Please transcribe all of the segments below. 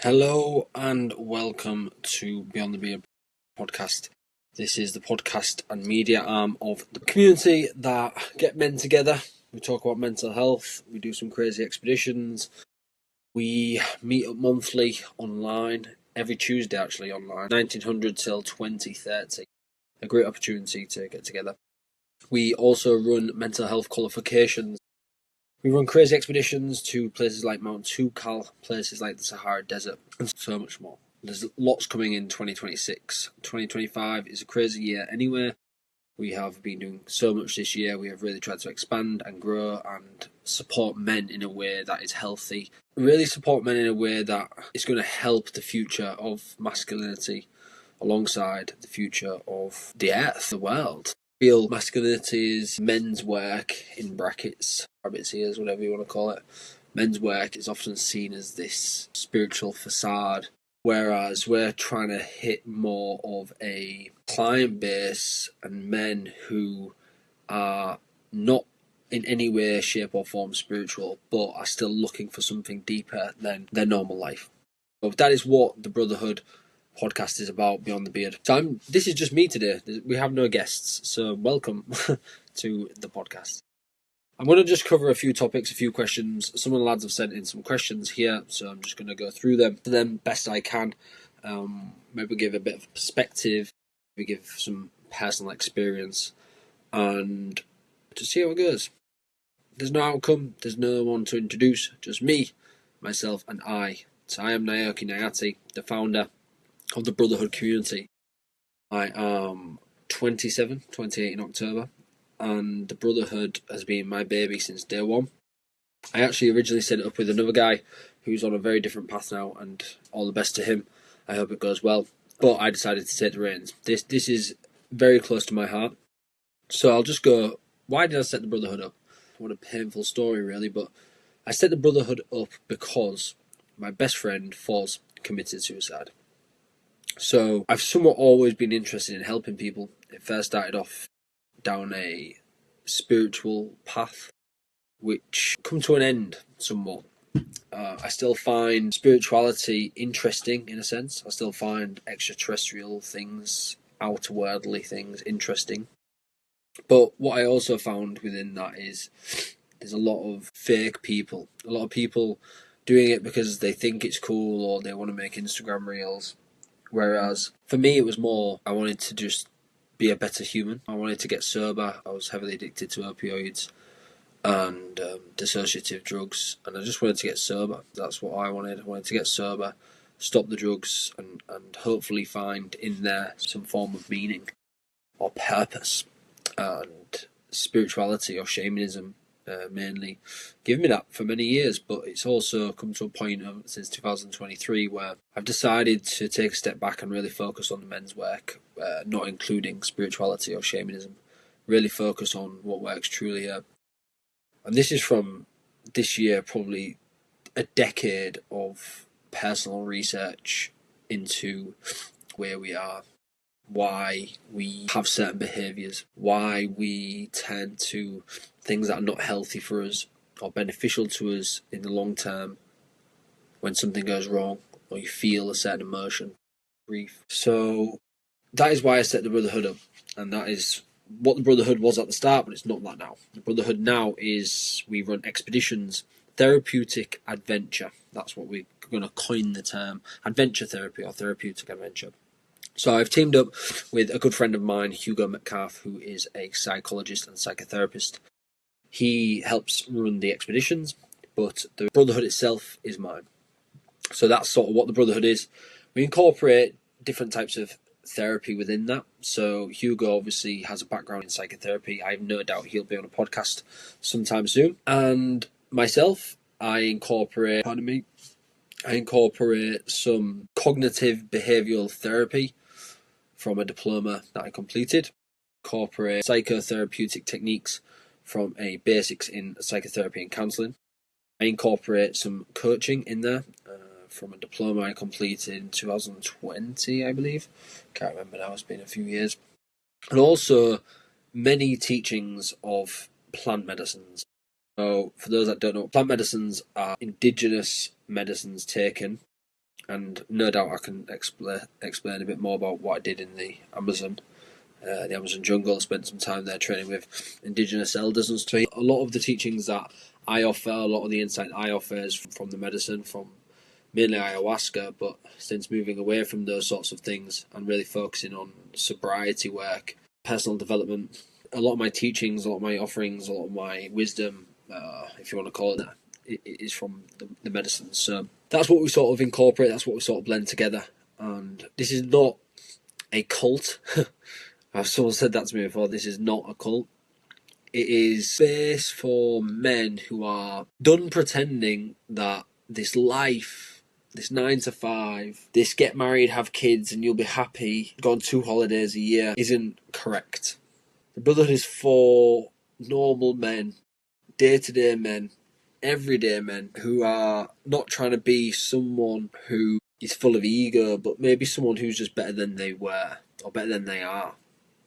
Hello and welcome to Beyond the Beard podcast. This is the podcast and media arm of the community that get men together. We talk about mental health, we do some crazy expeditions, we meet up monthly online, every Tuesday actually online, 1900 till 2030. A great opportunity to get together. We also run mental health qualifications. We run crazy expeditions to places like Mount Toubkal, places like the Sahara Desert, and so much more. There's lots coming in 2026. 2025 is a crazy year anyway. We have been doing so much this year. We have really tried to expand and grow and support men in a way that is healthy. Really support men in a way that is going to help the future of masculinity alongside the future of the earth, the world. Feel masculinity is men's work, in brackets, rabbits ears, whatever you want to call it. Men's work is often seen as this spiritual facade, whereas we're trying to hit more of a client base and men who are not in any way, shape or form spiritual, but are still looking for something deeper than their normal life. So that is what the Brotherhood podcast is about, Beyond the Beard. So this is just me today. We have no guests, so welcome to the podcast. I'm going to just cover a few topics, a few questions. Some of the lads have sent in some questions here, so I'm just going to go through them best I can. Maybe give a bit of perspective, maybe give some personal experience, and just see how it goes. There's no outcome, there's no one to introduce, just me, myself, and I. So I am Naoki Nayati, the founder of the Brotherhood community. I am 27, 28 in October, and the Brotherhood has been my baby since day one. I actually originally set it up with another guy who's on a very different path now, and all the best to him. I hope it goes well. But I decided to take the reins. This is very close to my heart. So I'll just go, why did I set the Brotherhood up? What a painful story really, but I set the Brotherhood up because my best friend, Foz, committed suicide. So I've somewhat always been interested in helping people. It first started off down a spiritual path, which come to an end somewhat. I still find spirituality interesting in a sense. I still find extraterrestrial things, outer-worldly things interesting. But what I also found within that is there's a lot of fake people. A lot of people doing it because they think it's cool or they want to make Instagram reels. Whereas for me, it was more, I wanted to just be a better human. I wanted to get sober. I was heavily addicted to opioids and dissociative drugs, and I just wanted to get sober. That's what I wanted. I wanted to get sober, stop the drugs, and hopefully find in there some form of meaning or purpose. And spirituality or shamanism mainly given me that for many years, but it's also come to a point since 2023 where I've decided to take a step back and really focus on the men's work, not including spirituality or shamanism, really focus on what works truly here. And this is from this year, probably a decade of personal research into where we are, why we have certain behaviours, why we turn to things that are not healthy for us or beneficial to us in the long term when something goes wrong or you feel a certain emotion, grief. So that is why I set the Brotherhood up, and that is what the Brotherhood was at the start, but it's not that now. The Brotherhood now is we run expeditions, therapeutic adventure. That's what we're going to coin the term, adventure therapy or therapeutic adventure. So I've teamed up with a good friend of mine, Hugo Metcalf, who is a psychologist and psychotherapist. He helps run the expeditions, but the Brotherhood itself is mine. So that's sort of what the Brotherhood is. We incorporate different types of therapy within that. So Hugo obviously has a background in psychotherapy. I have no doubt he'll be on a podcast sometime soon. And myself, I incorporate some cognitive behavioural therapy from a diploma that I completed, incorporate psychotherapeutic techniques from a basics in psychotherapy and counselling. I incorporate some coaching in there from a diploma I completed in 2020, I believe. Can't remember now, it's been a few years. And also many teachings of plant medicines. So for those that don't know, plant medicines are indigenous medicines taken And no doubt I can explain a bit more about what I did in the Amazon jungle. I spent some time there training with indigenous elders and stuff. A lot of the teachings that I offer, a lot of the insight I offer is from the medicine, from mainly ayahuasca, but since moving away from those sorts of things and really focusing on sobriety work, personal development, a lot of my teachings, a lot of my offerings, a lot of my wisdom, if you want to call it that, it is from the medicine. So that's what we sort of incorporate, that's what we sort of blend together. And this is not a cult. Someone said that to me before, this is not a cult. It is space for men who are done pretending that this life, this 9 to 5, this get married, have kids, and you'll be happy, go on 2 holidays a year, isn't correct. The Brotherhood is for normal men, day-to-day men, everyday men, who are not trying to be someone who is full of ego, but maybe someone who's just better than they were, or better than they are.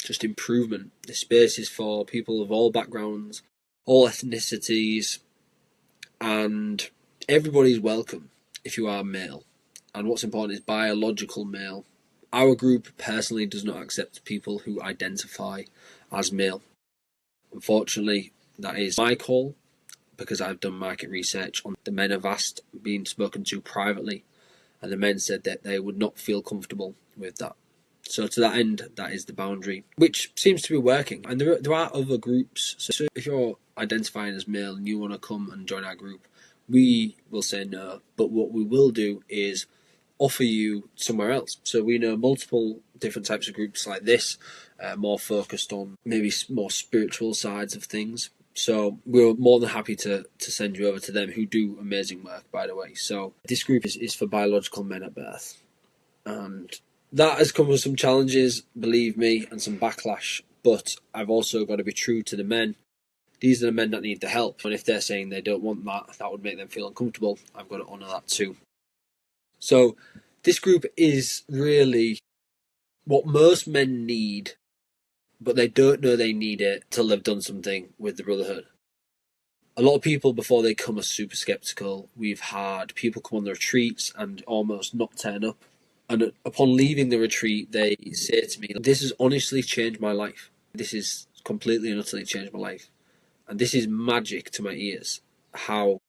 Just improvement. The space is for people of all backgrounds, all ethnicities, and everybody's welcome if you are male. And what's important is biological male. Our group personally does not accept people who identify as male. Unfortunately, that is my call, because I've done market research on the men I've asked, being spoken to privately, and the men said that they would not feel comfortable with that. So to that end, that is the boundary, which seems to be working. And there are other groups. So if you're identifying as male and you want to come and join our group, we will say no. But what we will do is offer you somewhere else. So we know multiple different types of groups like this, more focused on maybe more spiritual sides of things. So we're more than happy to send you over to them, who do amazing work, by the way. So this group is for biological men at birth. And that has come with some challenges, believe me, and some backlash. But I've also got to be true to the men. These are the men that need the help. And if they're saying they don't want that would make them feel uncomfortable. I've got to honour that too. So this group is really what most men need, but they don't know they need it till they've done something with the Brotherhood. A lot of people, before they come, are super skeptical. We've had people come on the retreats and almost not turn up. And upon leaving the retreat, they say to me, this has honestly changed my life. This has completely and utterly changed my life. And this is magic to my ears, how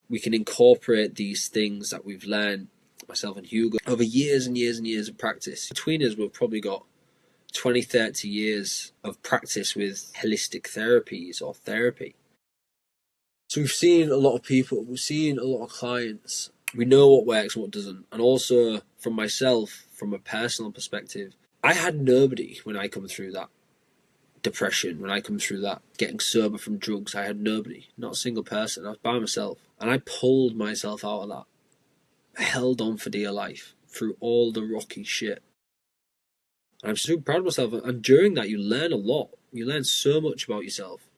we can incorporate these things that we've learned, myself and Hugo, over years and years and years of practice. Between us, we've probably got 20, 30 years of practice with holistic therapies or therapy. So we've seen a lot of people, we've seen a lot of clients. We know what works and what doesn't. And also, from myself, from a personal perspective, I had nobody when I come through that depression, when I come through that getting sober from drugs. I had nobody, not a single person. I was by myself. And I pulled myself out of that. I held on for dear life through all the rocky shit. And I'm super proud of myself. And during that, you learn a lot. You learn so much about yourself.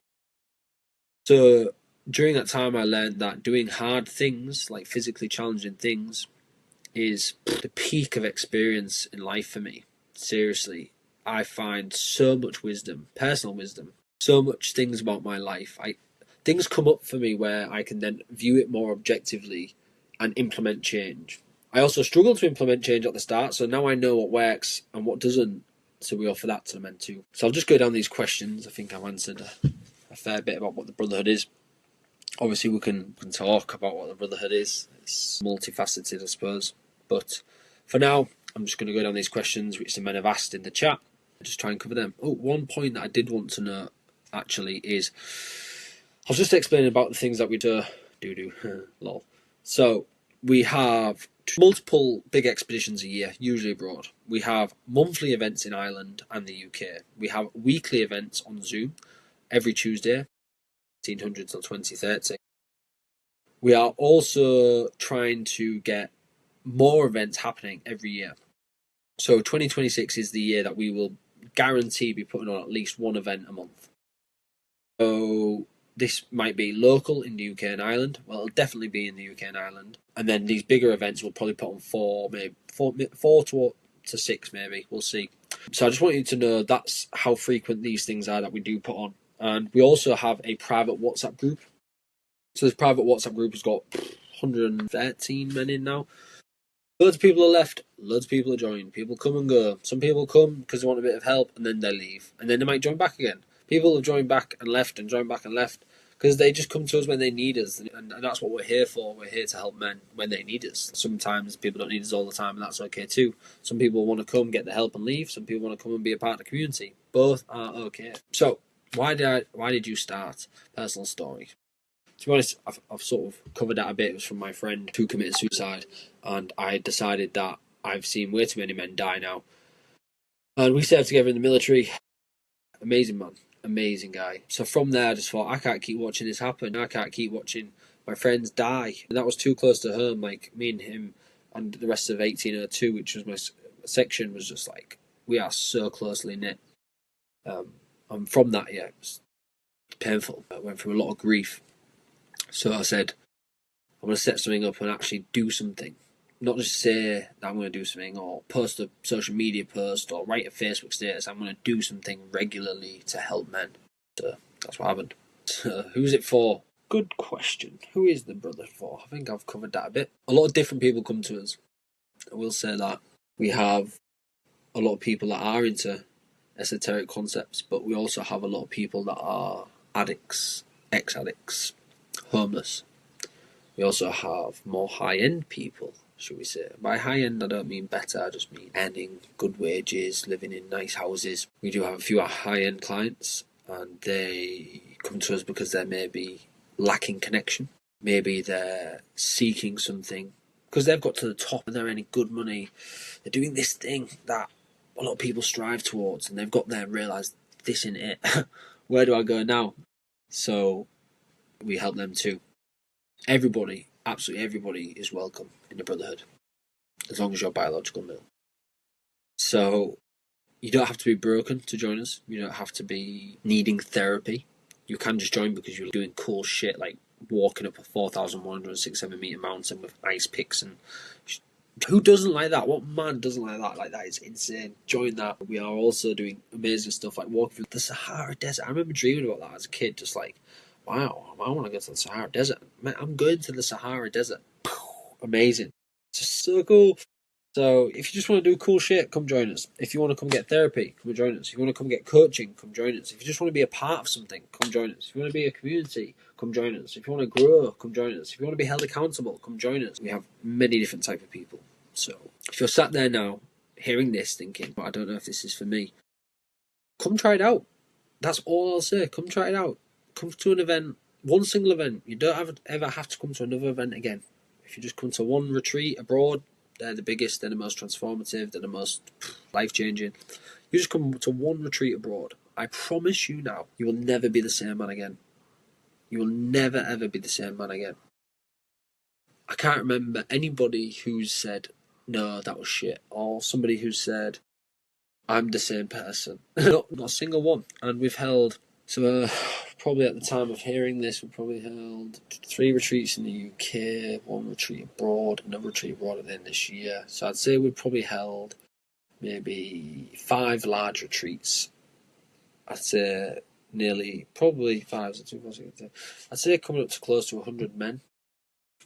So during that time, I learned that doing hard things, like physically challenging things, is the peak of experience in life for me. Seriously, I find so much wisdom, personal wisdom, so much things about my life. Things come up for me where I can then view it more objectively and implement change. I also struggled to implement change at the start, so now I know what works and what doesn't, so we offer that to the men too. So I'll just go down these questions. I think I've answered a fair bit about what the Brotherhood is. Obviously, we can talk about what the Brotherhood is. It's multifaceted, I suppose. But for now, I'm just going to go down these questions which the men have asked in the chat. Just try and cover them. Oh, one point that I did want to know, actually, is I was just explaining about the things that we do. Lol. So we have multiple big expeditions a year, usually abroad. We have monthly events in Ireland and the UK. We have weekly events on Zoom every Tuesday, 1800 till 2030. We are also trying to get more events happening every year. So 2026 is the year that we will guarantee be putting on at least one event a month. So this might be local in the UK and Ireland. Well, it'll definitely be in the UK and Ireland. And then these bigger events will probably put on four to six, maybe. We'll see. So I just want you to know that's how frequent these things are that we do put on. And we also have a private WhatsApp group. So this private WhatsApp group has got 113 men in now. Loads of people are left, loads of people are joined. People come and go. Some people come because they want a bit of help and then they leave. And then they might join back again. People have joined back and left and joined back and left because they just come to us when they need us. And that's what we're here for. We're here to help men when they need us. Sometimes people don't need us all the time, and that's okay too. Some people want to come, get the help and leave. Some people want to come and be a part of the community. Both are okay. So, why did you start? Personal story. To be honest, I've sort of covered that a bit. It was from my friend who committed suicide, and I decided that I've seen way too many men die now. And we served together in the military. Amazing man, amazing guy. So from there, I just thought, I can't keep watching this happen. I can't keep watching my friends die. And that was too close to home. Like, me and him and the rest of 1802, which was my section, was just like, we are so closely knit. And from that, yeah, it was painful. I went through a lot of grief. So I said, I'm going to set something up and actually do something. Not just say that I'm going to do something or post a social media post or write a Facebook status. I'm going to do something regularly to help men. So that's what happened. So who's it for? Good question. Who is the Brotherhood for? I think I've covered that a bit. A lot of different people come to us. I will say that we have a lot of people that are into esoteric concepts, but we also have a lot of people that are addicts, ex-addicts, homeless. We also have more high-end people, should we say. By high-end, I don't mean better, I just mean earning good wages, living in nice houses. We do have a few high-end clients, and they come to us because they're maybe lacking connection. Maybe they're seeking something because they've got to the top and they're earning good money. They're doing this thing that a lot of people strive towards, and they've got there and realised, this ain't it. Where do I go now? So we help them too. Everybody, absolutely everybody, is welcome in the Brotherhood, as long as you're biological male. So you don't have to be broken to join us. You don't have to be needing therapy. You can just join because you're doing cool shit like walking up a 4,167 metre mountain with ice picks. And who doesn't like that? What man doesn't like that? Like, that is insane. Join that. We are also doing amazing stuff like walking through the Sahara Desert. I remember dreaming about that as a kid, just like, wow, I want to go to the Sahara Desert. Man, I'm going to the Sahara Desert. Amazing. It's just so cool. So if you just want to do cool shit, come join us. If you want to come get therapy, come join us. If you want to come get coaching, come join us. If you just want to be a part of something, come join us. If you want to be a community, come join us. If you want to grow, come join us. If you want to be held accountable, come join us. We have many different types of people. So if you're sat there now, hearing this, thinking, I don't know if this is for me, come try it out. That's all I'll say. Come try it out. Come to an event, one single event. You don't ever have to come to another event again. If you just come to one retreat abroad, they're the biggest, they're the most transformative, they're the most life-changing. You just come to one retreat abroad. I promise you now, you will never be the same man again. You will never, ever be the same man again. I can't remember anybody who's said, no, that was shit, or somebody who said, I'm the same person. not a single one. And we've held, so probably at the time of hearing this, we probably held 3 retreats in the UK, 1 retreat abroad, another retreat abroad at the end of this year. So I'd say we've probably held maybe 5 large retreats. I'd say nearly, probably 5, so 2, 4, 6, I'd say coming up to close to 100 men.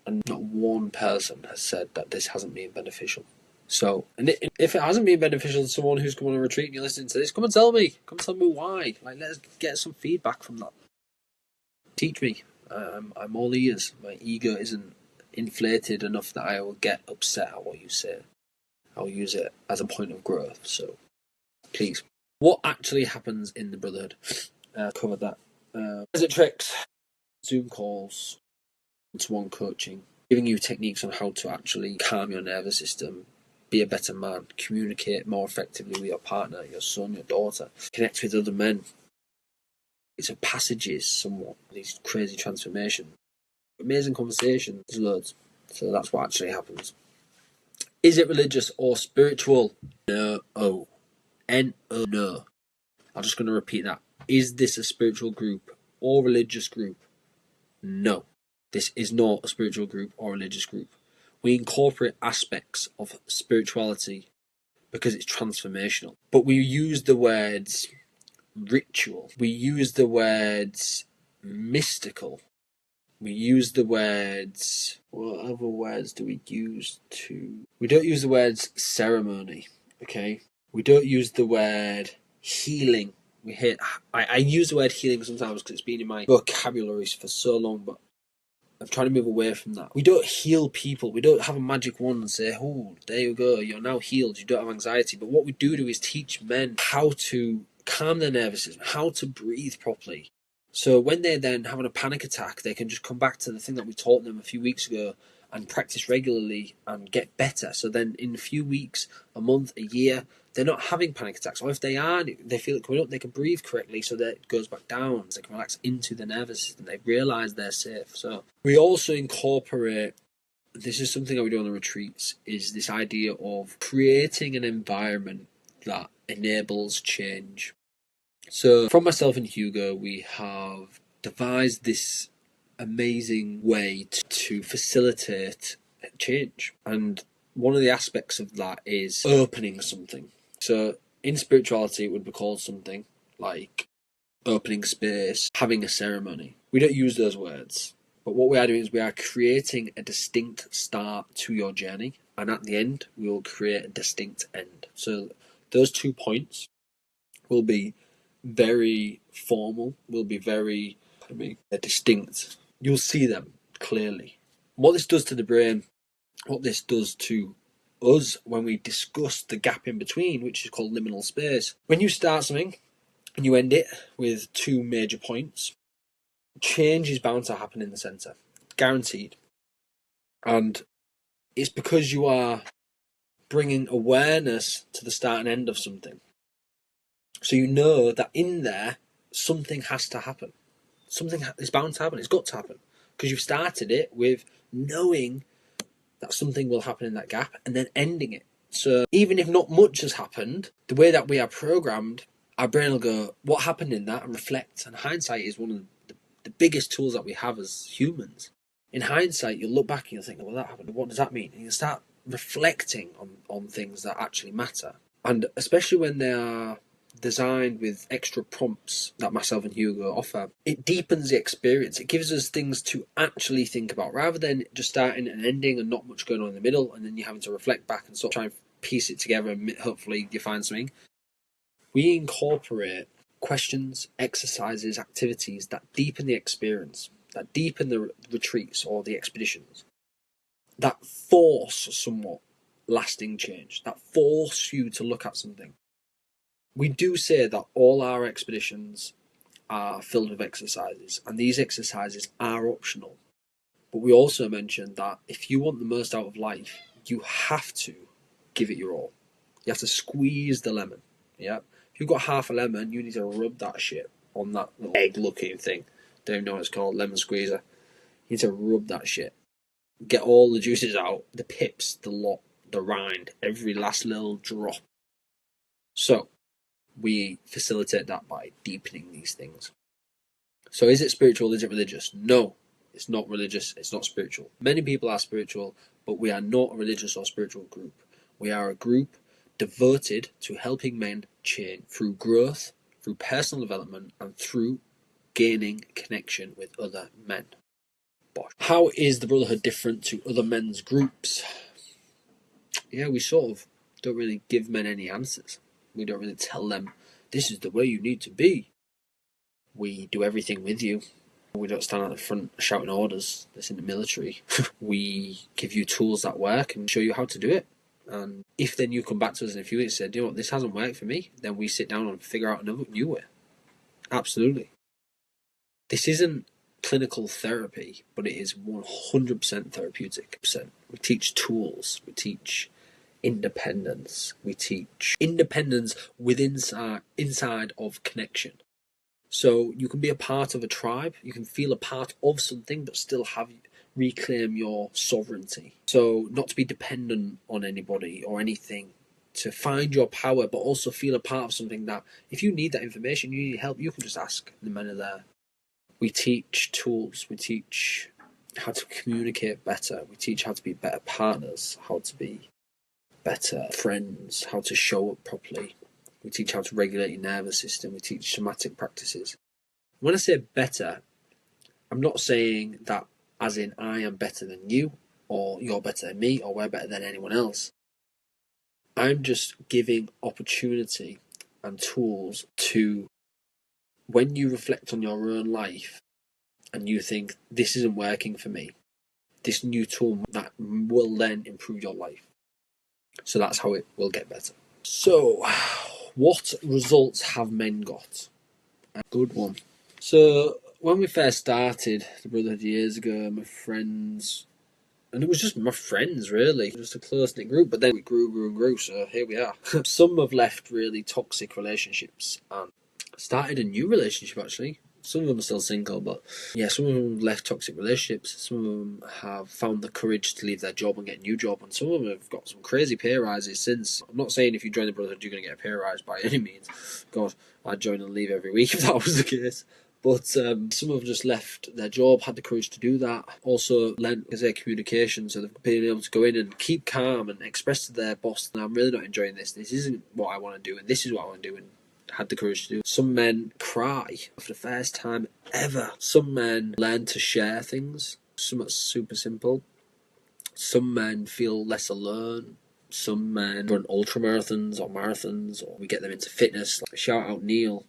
And not one person has said that this hasn't been beneficial. So, and if it hasn't been beneficial to someone who's come on a retreat and you're listening to this, come and tell me. Come tell me why. Like, let's get some feedback from that. Teach me. I'm all ears. My ego isn't inflated enough that I will get upset at what you say. I'll use it as a point of growth. So, please. What actually happens in the Brotherhood? Covered that. Visit tricks, Zoom calls, one-to-one coaching, giving you techniques on how to actually calm your nervous system, be a better man, communicate more effectively with your partner, your son, your daughter, connect with other men. It's a passages, somewhat, these crazy transformations. Amazing conversations, there's loads. So that's what actually happens. Is it religious or spiritual? No. Oh. N-O. No. I'm just going to repeat that. Is this a spiritual group or religious group? No. This is not a spiritual group or religious group. We incorporate aspects of spirituality because it's transformational. But we use the words ritual. We use the words mystical. We use the words... What other words do we use to... We don't use the words ceremony, okay? We don't use the word healing. I use the word healing sometimes because it's been in my vocabulary for so long, but I'm trying to move away from that. We don't heal people. We don't have a magic wand and say, oh, there you go, you're now healed, you don't have anxiety. But what we do is teach men how to calm their nervous system, how to breathe properly. So when they're then having a panic attack, they can just come back to the thing that we taught them a few weeks ago and practice regularly and get better. So then in a few weeks, a month, a year, they're not having panic attacks. Or if they are, they feel it coming up, they can breathe correctly so that it goes back down. So they can relax into the nervous system. They realise they're safe. So we also incorporate, this is something that we do on the retreats, is this idea of creating an environment that enables change. So from myself and Hugo, we have devised this amazing way to facilitate change. And one of the aspects of that is opening something. So in spirituality, it would be called something like opening space, having a ceremony. We don't use those words. But what we are doing is we are creating a distinct start to your journey. And at the end, we will create a distinct end. So those 2 points will be very formal, will be very distinct. You'll see them clearly. What this does to the brain, what this does to us when we discuss the gap in between, which is called liminal space. When you start something and you end it with 2 major points, change is bound to happen in the centre. Guaranteed. And it's because you are bringing awareness to the start and end of something. So you know that in there, something has to happen. Something is bound to happen. It's got to happen. Because you've started it with knowing that something will happen in that gap and then ending it. So even if not much has happened, the way that we are programmed, our brain will go, what happened in that? And reflect. And hindsight is one of the biggest tools that we have as humans. In hindsight, you'll look back and you'll think, well, that happened. What does that mean? And you'll start reflecting on things that actually matter. And especially when they are designed with extra prompts that myself and Hugo offer, it deepens the experience. It gives us things to actually think about rather than just starting and ending and not much going on in the middle and then you having to reflect back and sort of try and piece it together and hopefully you find something. We incorporate questions, exercises, activities that deepen the experience, that deepen the retreats or the expeditions, that force somewhat lasting change, that force you to look at something. We do say that all our expeditions are filled with exercises, and these exercises are optional. But we also mentioned that if you want the most out of life, you have to give it your all. You have to squeeze the lemon. Yeah. If you've got half a lemon, you need to rub that shit on that little egg-looking thing. Don't even know what it's called, lemon squeezer. You need to rub that shit. Get all the juices out, the pips, the lot, the rind, every last little drop. So we facilitate that by deepening these things. So is it spiritual? Is it religious? No, it's not religious. It's not spiritual. Many people are spiritual, but we are not a religious or spiritual group. We are a group devoted to helping men change through growth, through personal development, and through gaining connection with other men. But how is the Brotherhood different to other men's groups? Yeah, we sort of don't really give men any answers. We don't really tell them, this is the way you need to be. We do everything with you. We don't stand at the front shouting orders. That's in the military. We give you tools that work and show you how to do it. And if then you come back to us in a few weeks and say, you know what, this hasn't worked for me, then we sit down and figure out another new way. Absolutely. This isn't clinical therapy, but it is 100% therapeutic. We teach tools. We teach independence. We teach independence inside of connection. So you can be a part of a tribe, you can feel a part of something, but still reclaim your sovereignty. So not to be dependent on anybody or anything, to find your power, but also feel a part of something that if you need that information, you need help, you can just ask. The men are there. We teach tools. We teach how to communicate better. We teach how to be better partners, how to be better friends, how to show up properly. We teach how to regulate your nervous system. We teach somatic practices. When I say better, I'm not saying that as in I am better than you, or you're better than me, or we're better than anyone else. I'm just giving opportunity and tools to, when you reflect on your own life and you think, this isn't working for me, this new tool that will then improve your life. So that's how it will get better. So, what results have men got? A good one. So, when we first started the Brotherhood years ago, my friends, and it was just my friends really, just a close-knit group, but then we grew, so here we are. Some have left really toxic relationships and started a new relationship actually. Some of them are still single, but yeah, some of them left toxic relationships. Some of them have found the courage to leave their job and get a new job, and some of them have got some crazy pay rises since. I'm not saying if you join the Brotherhood you're going to get a pay rise by any means. God, I'd join and leave every week if that was the case. But some have just left their job, had the courage to do that. Also lent their communication, so they've been able to go in and keep calm and express to their boss, I'm really not enjoying this. This isn't what I want to do, and this is what I want to do. And had the courage to do. Some men cry for the first time ever. Some men learn to share things. Something super simple. Some men feel less alone. Some men run ultra marathons or marathons, or we get them into fitness. Like, shout out Neil.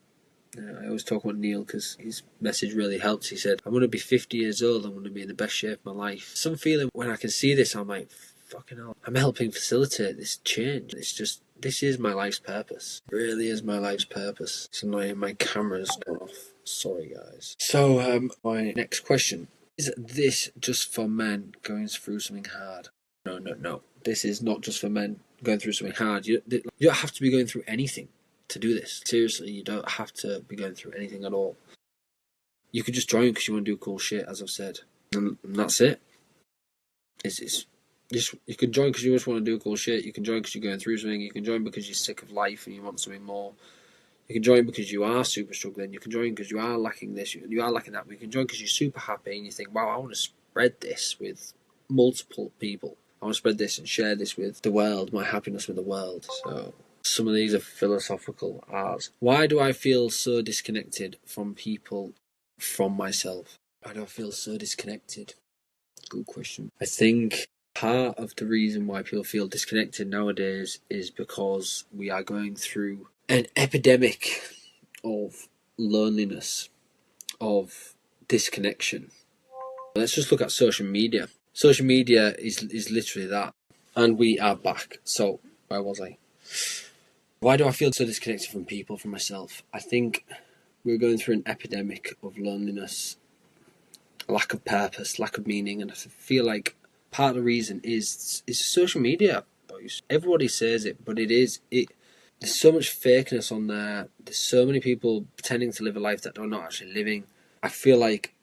I always talk about Neil because his message really helps. He said, I'm going to be 50 years old. I'm going to be in the best shape of my life. Some feeling when I can see this, I'm like, fucking hell. I'm helping facilitate this change. It's just, this is my life's purpose. It really is my life's purpose. It's annoying, my camera's gone off. Sorry, guys. So, my next question. Is this just for men going through something hard? No. This is not just for men going through something hard. You don't have to be going through anything to do this. Seriously, you don't have to be going through anything at all. You could just join because you want to do cool shit, as I've said. And that's it. It's just, you can join because you just want to do cool shit. You can join because you're going through something. You can join because you're sick of life and you want something more. You can join because you are super struggling. You can join because you are lacking this. You are lacking that. But you can join because you're super happy and you think, wow, I want to spread this with multiple people. I want to spread this and share this with the world, my happiness with the world. So some of these are philosophical as, why do I feel so disconnected from people, from myself? Why do I feel so disconnected? Good question. I think part of the reason why people feel disconnected nowadays is because we are going through an epidemic of loneliness, of disconnection. Let's just look at social media. Social media is literally that. And we are back. So, where was I? Why do I feel so disconnected from people, from myself? I think we're going through an epidemic of loneliness, lack of purpose, lack of meaning, and I feel like part of the reason is social media. Everybody says it, but there's so much fakeness on there. There's so many people pretending to live a life that they're not actually living. I feel like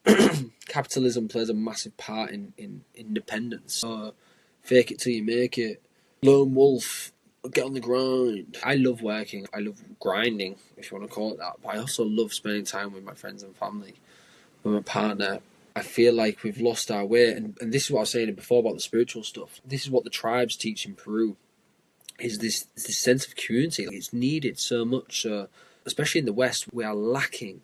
capitalism plays a massive part in independence. So, fake it till you make it. Lone wolf, get on the grind. I love working. I love grinding, if you want to call it that. But I also love spending time with my friends and family, with my partner. I feel like we've lost our way. And this is what I was saying before about the spiritual stuff. This is what the tribes teach in Peru. Is this sense of community. It's needed so much. So, especially in the West, we are lacking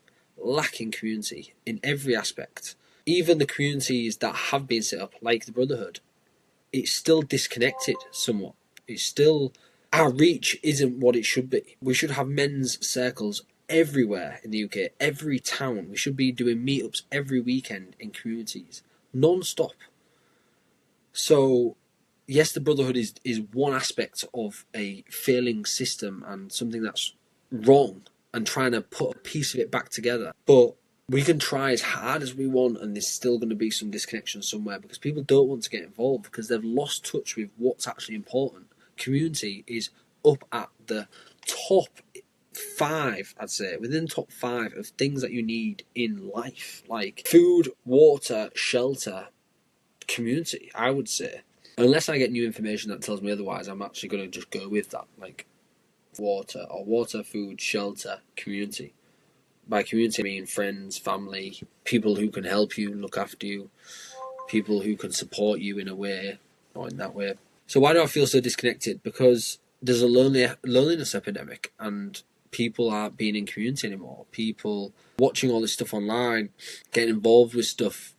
community in every aspect. Even the communities that have been set up, like the Brotherhood, it's still disconnected somewhat. It's still, our reach isn't what it should be. We should have men's circles everywhere in the UK, every town. We should be doing meetups every weekend in communities, non-stop. So, yes, the Brotherhood is one aspect of a failing system and something that's wrong and trying to put a piece of it back together. But we can try as hard as we want and there's still going to be some disconnection somewhere because people don't want to get involved because they've lost touch with what's actually important. Community is up at the top 5, I'd say, within the top 5 of things that you need in life. Like food, water, shelter, community, I would say. Unless I get new information that tells me otherwise, I'm actually going to just go with that. Like water, food, shelter, community. By community, I mean friends, family, people who can help you, look after you, people who can support you in a way or in that way. So why do I feel so disconnected? Because there's a loneliness epidemic and people aren't being in community anymore. People watching all this stuff online, getting involved with stuff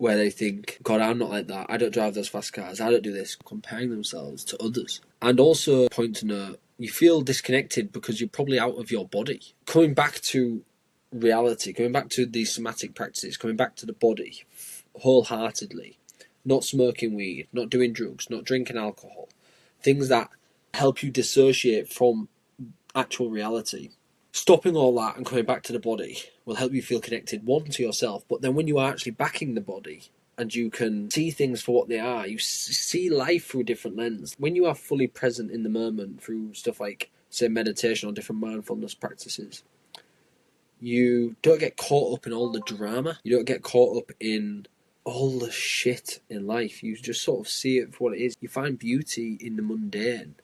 where they think, God, I'm not like that. I don't drive those fast cars. I don't do this. Comparing themselves to others. And also, point to note, you feel disconnected because you're probably out of your body. Coming back to reality, coming back to these somatic practices, coming back to the body wholeheartedly, not smoking weed, not doing drugs, not drinking alcohol, things that help you dissociate from actual reality. Stopping all that and coming back to the body will help you feel connected, one, to yourself, but then when you are actually backing the body and you can see things for what they are, you see life through a different lens. When you are fully present in the moment through stuff like, say, meditation or different mindfulness practices, you don't get caught up in all the drama. You don't get caught up in all the shit in life. You just sort of see it for what it is. You find beauty in the mundane.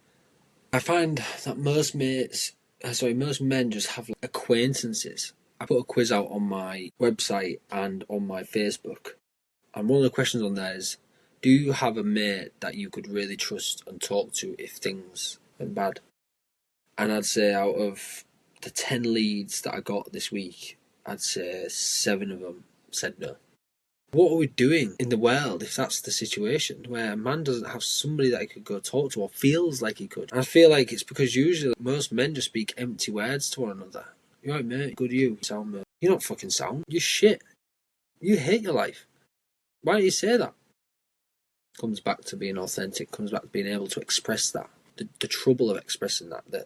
I find that most men just have acquaintances. I put a quiz out on my website and on my Facebook, and one of the questions on there is, do you have a mate that you could really trust and talk to if things went bad? And I'd say out of the 10 leads that I got this week, I'd say 7 of them said no. What are we doing in the world if that's the situation, where a man doesn't have somebody that he could go talk to or feels like he could? And I feel like it's because usually most men just speak empty words to one another. You're right, mate. Good you. Sound, mate. You're not fucking sound. You're shit. You hate your life. Why do you say that? Comes back to being authentic. Comes back to being able to express that. The trouble of expressing that. The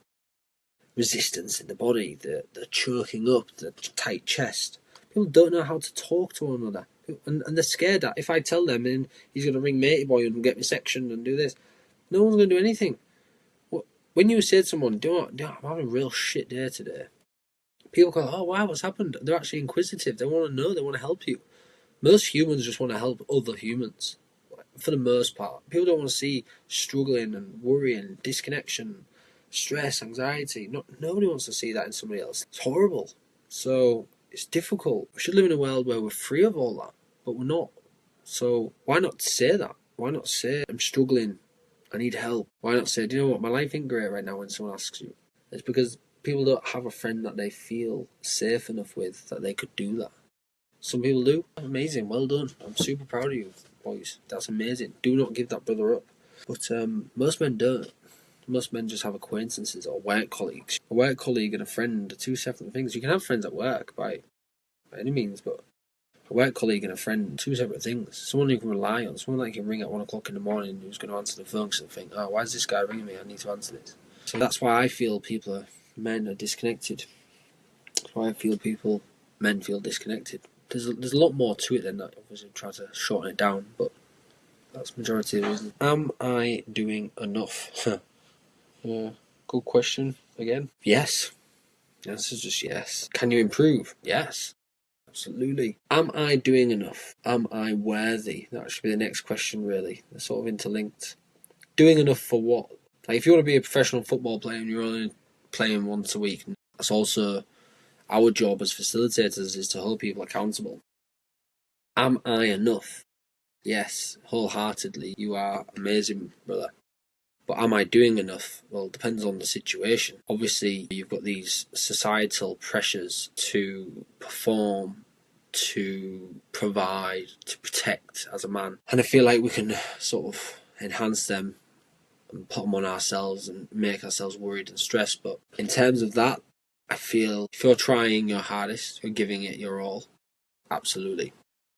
resistance in the body. The choking up. The tight chest. People don't know how to talk to one another. And they're scared that if I tell them and he's going to ring matey boy and get me sectioned and do this, no one's going to do anything. When you say to someone, I'm having a real shit day today, people go, oh wow, what's happened? They're actually inquisitive. They want to know. They want to help you. Most humans just want to help other humans, for the most part. People don't want to see struggling and worrying, disconnection, stress, anxiety. Nobody wants to see that in somebody else. It's horrible. So it's difficult. We should live in a world where we're free of all that, but we're not. So why not say that? Why not say, I'm struggling, I need help? Why not say, do you know what, my life ain't great right now when someone asks you? It's because people don't have a friend that they feel safe enough with that they could do that. Some people do. Amazing, well done. I'm super proud of you, boys. That's amazing. Do not give that brother up. But most men don't. Most men just have acquaintances or work colleagues. A work colleague and a friend are two separate things. You can have friends at work by any means, but a work colleague and a friend, two separate things. Someone you can rely on, someone that you can ring at 1 o'clock in the morning who's going to answer the phone because they think, oh, why is this guy ringing me? I need to answer this. So that's why I feel men are disconnected. That's why I feel men feel disconnected. There's a lot more to it than that. Obviously, I'm trying to shorten it down, but that's the majority of the reason. Am I doing enough? Good question again. Yes. The answer is just yes. Can you improve? Yes. Absolutely. Am I doing enough? Am I worthy? That should be the next question, really. They're sort of interlinked. Doing enough for what? Like, if you want to be a professional football player and you're only playing once a week, that's also our job as facilitators, is to hold people accountable. Am I enough? Yes, wholeheartedly. You are amazing, brother. But am I doing enough? Well, it depends on the situation. Obviously, you've got these societal pressures to perform, to provide, to protect as a man. And I feel like we can sort of enhance them and put them on ourselves and make ourselves worried and stressed. But in terms of that, I feel if you're trying your hardest, you're giving it your all, absolutely.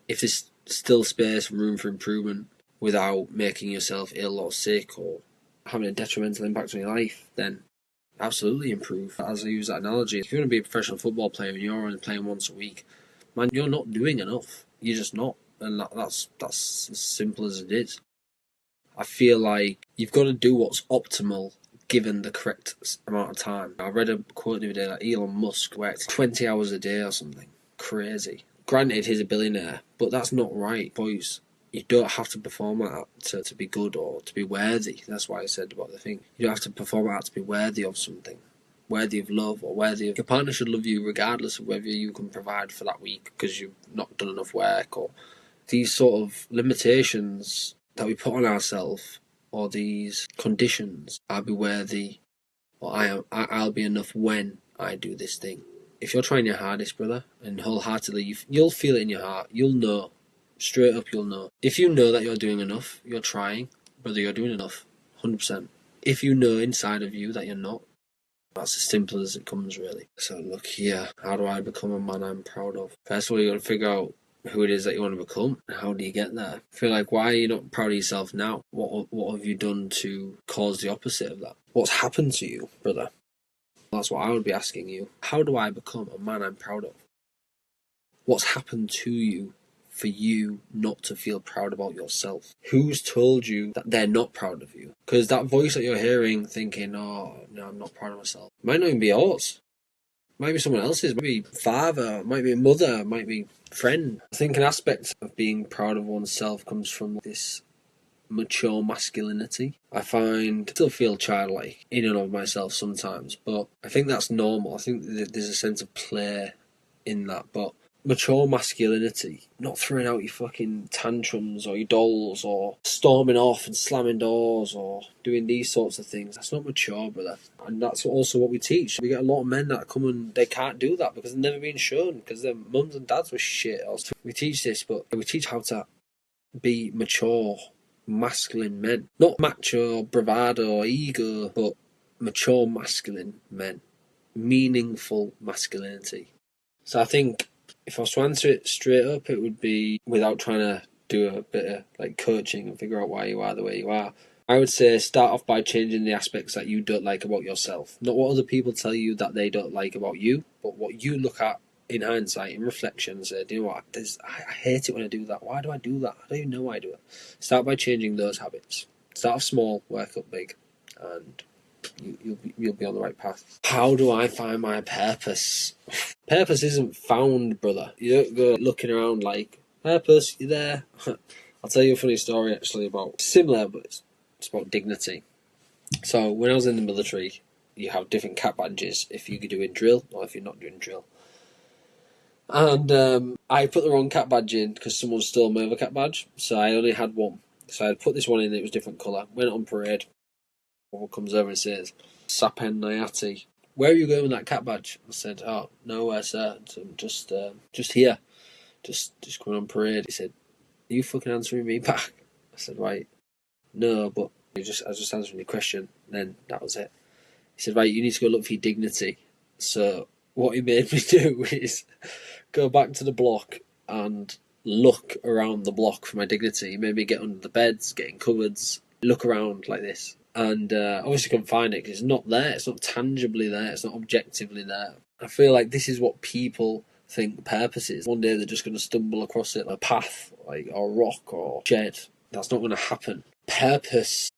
If there's still space, room for improvement without making yourself ill or sick or having a detrimental impact on your life, then absolutely improve. As I use that analogy, if you want to be a professional football player and you're only playing once a week, man, you're not doing enough. You're just not. And that's as simple as it is. I feel like you've got to do what's optimal given the correct amount of time. I read a quote the other day that Elon Musk worked 20 hours a day or something. Crazy. Granted, he's a billionaire, but that's not right, boys. You don't have to perform at that to be good or to be worthy. That's why I said about the thing. You don't have to perform at that to be worthy of something. Worthy of love or worthy of... Your partner should love you regardless of whether you can provide for that week because you've not done enough work, or these sort of limitations that we put on ourselves, or these conditions. I'll be worthy, or I'll be enough when I do this thing. If you're trying your hardest, brother, and wholeheartedly, you'll feel it in your heart. You'll know Straight up, you'll know. If you know that you're doing enough, you're trying, brother, you're doing enough. 100%. If you know inside of you that you're not, that's as simple as it comes, really. So look here, how do I become a man I'm proud of? First of all, you got to figure out who it is that you want to become. How do you get there? I feel like, why are you not proud of yourself now? What have you done to cause the opposite of that? What's happened to you, brother? That's what I would be asking you. How do I become a man I'm proud of? What's happened to you for you not to feel proud about yourself? Who's told you that they're not proud of you? Because that voice that you're hearing thinking, oh, no, I'm not proud of myself, might not even be yours. Might be someone else's. Might be father, might be mother, might be friend. I think an aspect of being proud of oneself comes from this mature masculinity. I still feel childlike in and of myself sometimes, but I think that's normal. I think there's a sense of play in that, but mature masculinity, not throwing out your fucking tantrums or your dolls or storming off and slamming doors or doing these sorts of things, that's not mature, brother. And that's also what we teach. We get a lot of men that come and they can't do that because they've never been shown, because their mums and dads were shit. We teach this, but we teach how to be mature masculine men, not macho or bravado or ego, but mature masculine men, meaningful masculinity. So I think if I was to answer it straight up, it would be, without trying to do a bit of like coaching and figure out why you are the way you are, I would say start off by changing the aspects that you don't like about yourself. Not what other people tell you that they don't like about you, but what you look at in hindsight, in reflection, and say, do you know what, I hate it when I do that. Why do I do that? I don't even know why I do it. Start by changing those habits. Start off small, work up big, and you'll be on the right path. How do I find my purpose? Purpose isn't found, brother. You don't go looking around like, purpose, you there? I'll tell you a funny story actually about, similar, but it's about dignity. So when I was in the military, you have different cap badges if you're doing drill or if you're not doing drill. And I put the wrong cap badge in because someone stole my other cap badge, so I only had one. So I put this one in, it was different colour. Went on parade. Someone comes over and says, Naoki Nayati, where are you going with that cap badge? I said, oh, nowhere, sir. So I'm just here. Just coming on parade. He said, are you fucking answering me back? I said, right, no, but I was just answering your question. Then that was it. He said, right, you need to go look for your dignity. So what he made me do is go back to the block and look around the block for my dignity. He made me get under the beds, get in cupboards, look around like this. And obviously couldn't find it because it's not there. It's not tangibly there. It's not objectively there. I feel like this is what people think purpose is. One day they're just going to stumble across it, a path, like, or rock or shed. That's not going to happen. Purpose,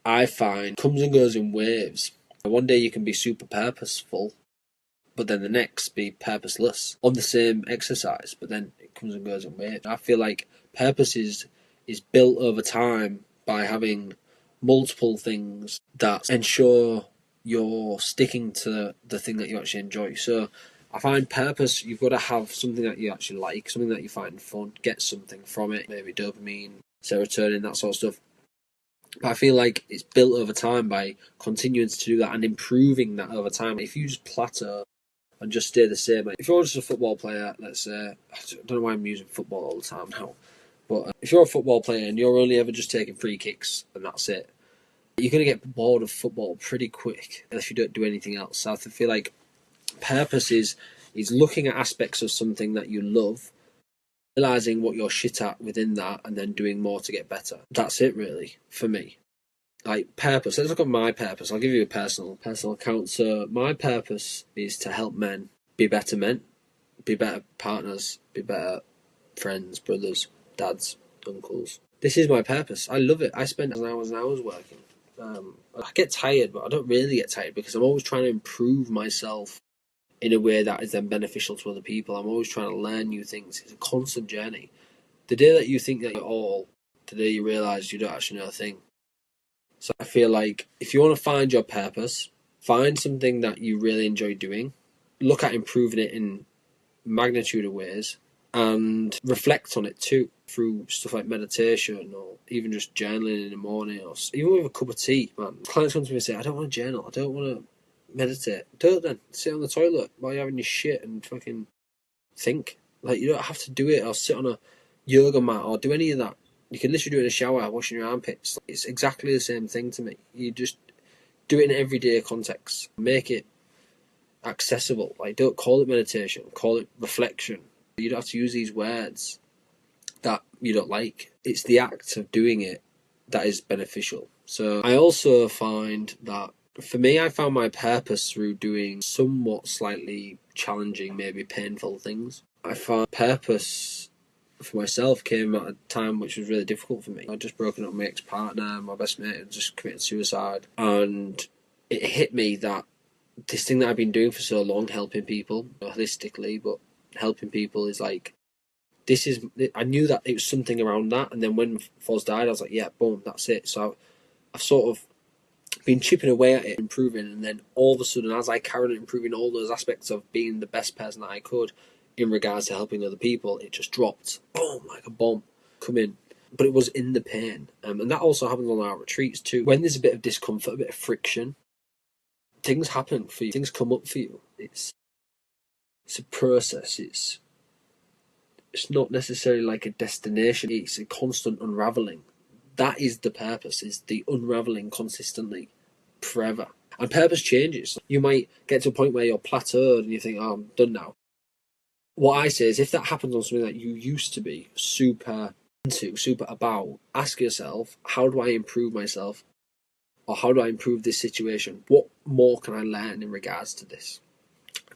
I find, comes and goes in waves. One day you can be super purposeful, but then the next be purposeless on the same exercise, but then it comes and goes in waves. I feel like purpose is built over time by having multiple things that ensure you're sticking to the thing that you actually enjoy. So I find purpose, you've got to have something that you actually like, something that you find fun, get something from it, maybe dopamine, serotonin, that sort of stuff. But I feel like it's built over time by continuing to do that and improving that over time. If you just plateau and just stay the same, if you're just a football player, let's say, I don't know why I'm using football all the time now, but if you're a football player and you're only ever just taking free kicks and that's it, you're going to get bored of football pretty quick if you don't do anything else. So I feel like purpose is looking at aspects of something that you love, realising what you're shit at within that, and then doing more to get better. That's it, really, for me. Like, purpose. Let's look at my purpose. I'll give you a personal account. So my purpose is to help men, be better partners, be better friends, brothers, dads, uncles. This is my purpose. I love it. I spend hours and hours working. I get tired, but I don't really get tired because I'm always trying to improve myself in a way that is then beneficial to other people. I'm always trying to learn new things. It's a constant journey. The day that you think that you're all, the day you realise you don't actually know a thing. So I feel like if you want to find your purpose, find something that you really enjoy doing, look at improving it in magnitude of ways, and reflect on it too through stuff like meditation or even just journaling in the morning or even with a cup of tea, man. Clients come to me and say, I don't want to journal, I don't want to meditate. Don't then. Sit on the toilet while you're having your shit and fucking think. Like, you don't have to do it or sit on a yoga mat or do any of that. You can literally do it in a shower, washing your armpits. It's exactly the same thing to me. You just do it in everyday context. Make it accessible. Like, don't call it meditation, call it reflection. You don't have to use these words that you don't like. It's the act of doing it that is beneficial. So I also find that for me, I found my purpose through doing somewhat slightly challenging, maybe painful things. I found purpose for myself came at a time which was really difficult for me. I'd just broken up with my ex-partner, my best mate had just committed suicide, and it hit me that this thing that I've been doing for so long, helping people holistically, but helping people is like, I knew that it was something around that, and then when Foz died, I was like, yeah, boom, that's it. So I've sort of been chipping away at it, improving, and then all of a sudden, as I carried on improving all those aspects of being the best person that I could in regards to helping other people, it just dropped, boom, like a bomb, come in. But it was in the pain, and that also happens on our retreats too. When there's a bit of discomfort, a bit of friction, things happen for you, things come up for you. It's a process. It's not necessarily like a destination. It's a constant unraveling. That is the purpose, is the unraveling consistently, forever. And purpose changes. You might get to a point where you're plateaued and you think, oh, I'm done now. What I say is, if that happens on something that you used to be super into, super about, ask yourself, how do I improve myself? Or how do I improve this situation? What more can I learn in regards to this?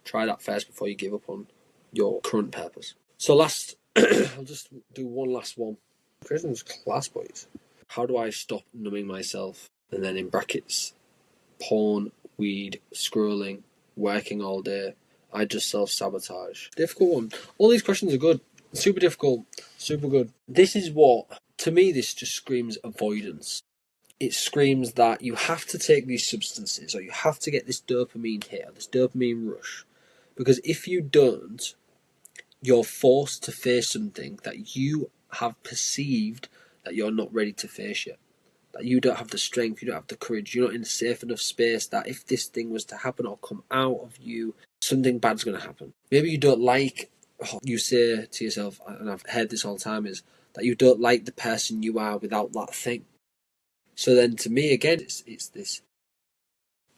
Try that first before you give up on your current purpose. So I'll just do one last one. Christian's class, boys. How do I stop numbing myself? And then in brackets, porn, weed, scrolling, working all day. I just self-sabotage. Difficult one. All these questions are good. Super difficult. Super good. This is what, to me, this just screams avoidance. It screams that you have to take these substances, or you have to get this dopamine hit, or this dopamine rush. Because if you don't, you're forced to face something that you have perceived that you're not ready to face yet. That you don't have the strength, you don't have the courage, you're not in a safe enough space that if this thing was to happen or come out of you, something bad's going to happen. Maybe you don't like, you say to yourself, and I've heard this all the time, is that you don't like the person you are without that thing. So then to me, again, it's this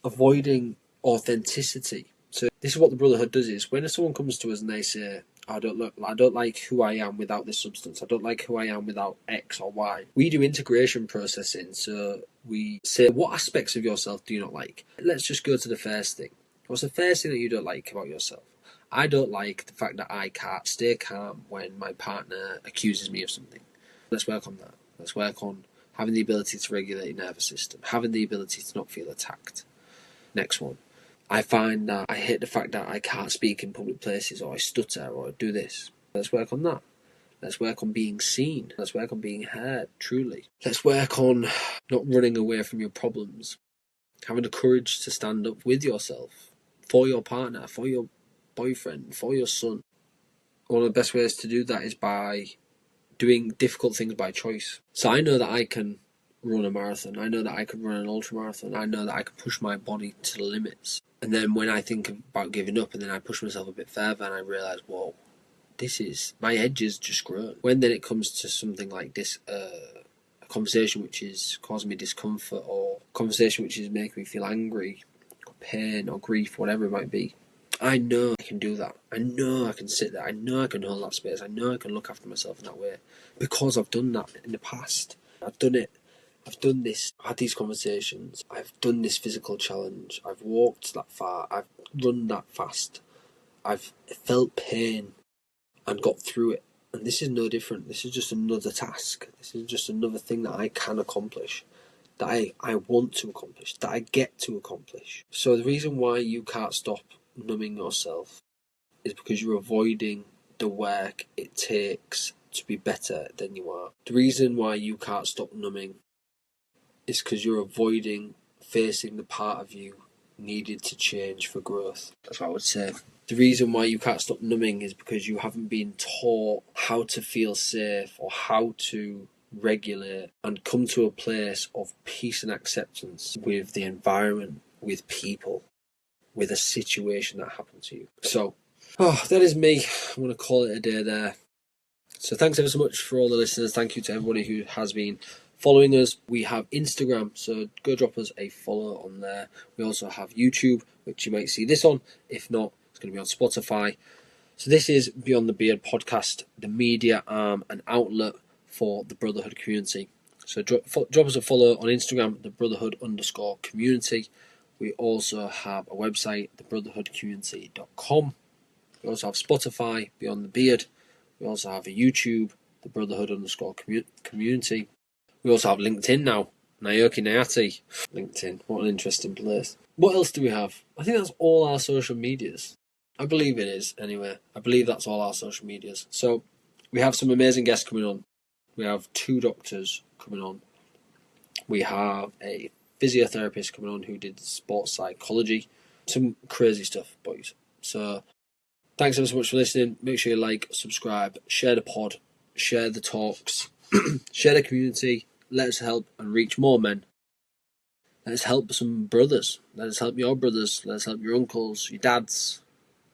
avoiding authenticity. So this is what the Brotherhood does, is when someone comes to us and they say, I don't like who I am without this substance, I don't like who I am without X or Y. We do integration processing, so we say, what aspects of yourself do you not like? Let's just go to the first thing. What's the first thing that you don't like about yourself? I don't like the fact that I can't stay calm when my partner accuses me of something. Let's work on that. Let's work on having the ability to regulate your nervous system, having the ability to not feel attacked. Next one. I find that I hate the fact that I can't speak in public places, or I stutter, or I do this. Let's work on that. Let's work on being seen. Let's work on being heard, truly. Let's work on not running away from your problems. Having the courage to stand up with yourself, for your partner, for your boyfriend, for your son. One of the best ways to do that is by doing difficult things by choice. So I know that I can run a marathon. I know that I can run an ultra marathon. I know that I can push my body to the limits. And then when I think about giving up, and then I push myself a bit further, and I realise, whoa, my edge has just grown. When then it comes to something like this, a conversation which is causing me discomfort, or a conversation which is making me feel angry, or pain, or grief, whatever it might be, I know I can do that. I know I can sit there. I know I can hold that space. I know I can look after myself in that way, because I've done that in the past. I've done it. I've done this, I've had these conversations, I've done this physical challenge, I've walked that far, I've run that fast, I've felt pain and got through it. And this is no different. This is just another task. This is just another thing that I can accomplish, that I want to accomplish, that I get to accomplish. So the reason why you can't stop numbing yourself is because you're avoiding the work it takes to be better than you are. The reason why you can't stop numbing is because you're avoiding facing the part of you needed to change for growth. That's what I would say. The reason why you can't stop numbing is because you haven't been taught how to feel safe, or how to regulate and come to a place of peace and acceptance with the environment, with people, with a situation that happened to you. So, that is me. I'm going to call it a day there. So thanks ever so much for all the listeners. Thank you to everybody who has been following us. We have Instagram, so go drop us a follow on there. We also have YouTube, which you might see this on. If not, it's going to be on Spotify. So this is Beyond the Beard podcast, the media arm and outlet for the Brotherhood community. So drop us a follow on Instagram, the Brotherhood_community. We also have a website, thebrotherhoodcommunity.com. We also have Spotify, Beyond the Beard. We also have a YouTube, the Brotherhood_community. We also have LinkedIn now, Naoki Nayati. LinkedIn, what an interesting place. What else do we have? I think that's all our social medias. I believe it is, anyway. I believe that's all our social medias. So we have some amazing guests coming on. We have 2 doctors coming on. We have a physiotherapist coming on who did sports psychology. Some crazy stuff, boys. So thanks ever so much for listening. Make sure you like, subscribe, share the pod, share the talks, share the community. Let us help and reach more men. Let us help some brothers. Let us help your brothers. Let us help your uncles, your dads,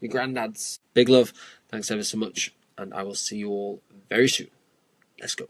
your granddads. Big love. Thanks ever so much. And I will see you all very soon. Let's go.